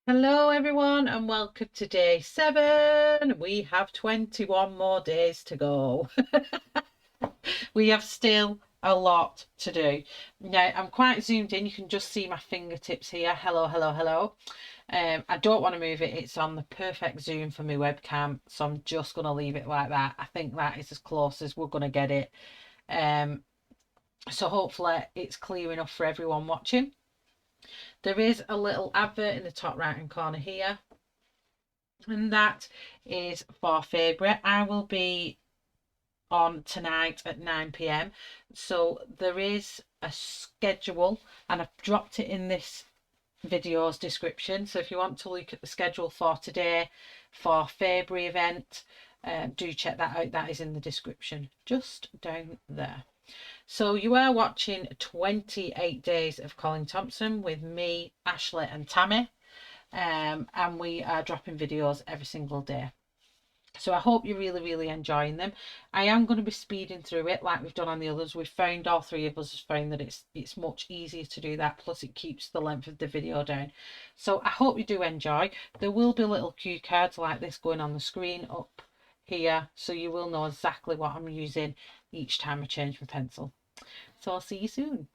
Hello everyone and welcome to day 7. We have 21 more days to go. We have still a lot to do. Now I'm quite zoomed in, you can just see my fingertips here. Hello, hello, hello. I don't want to move it, it's on the perfect zoom for my webcam, so I'm just going to leave it like that. I think that is as close as we're going to get it. So hopefully it's clear enough for everyone watching. There is a little advert in the top right hand corner here, and that is for FAEBRUARY. I will be on tonight at 9 p.m. so there is a schedule and I've dropped it in this video's description, so if you want to look at the schedule for today for FAEBRUARY event, do check that out. That is in the description just down there. So you are watching 28 days of Colin Thompson with me, Ashley and Tammy, and we are dropping videos every single day. So I hope you're really enjoying them. I am going to be speeding through it like we've done on the others. We've found, all three of us have found that it's much easier to do that, plus it keeps the length of the video down. So I hope you do enjoy. There will be little cue cards like this going on the screen up here, so you will know exactly what I'm using each time I change my pencil. So I'll see you soon.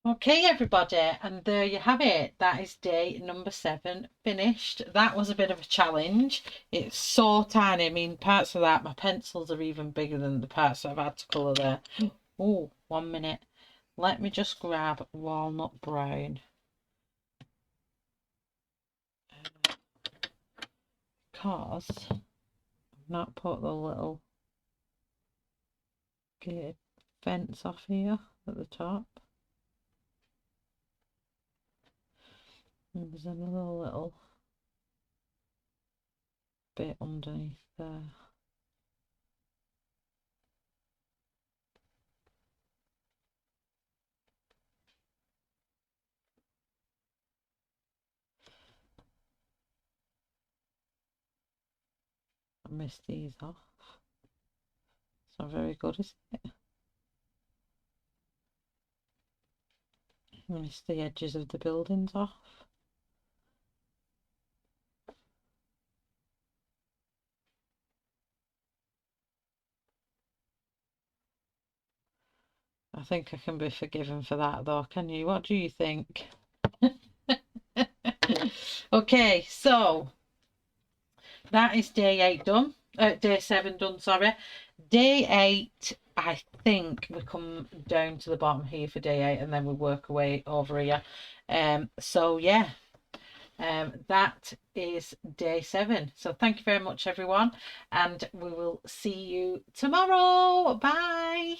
Okay, everybody, and there you have it. That is day number 7 finished. That was a bit of a challenge. It's so tiny. I mean, parts of that, my pencils are even bigger than the parts that I've had to colour there. Oh, 1 minute. Let me just grab walnut brown. Because I've not put the little gated fence off here at the top. And there's another little bit underneath there. I missed these off. It's not very good, is it? I missed the edges of the buildings off. I think I can be forgiven for that though, can you? What do you think? Okay, so that is day 8 done. Day 7 done, sorry. Day 8, I think we come down to the bottom here for day 8 and then we work away over here. So yeah, that is day 7. So thank you very much, everyone, and we will see you tomorrow. Bye.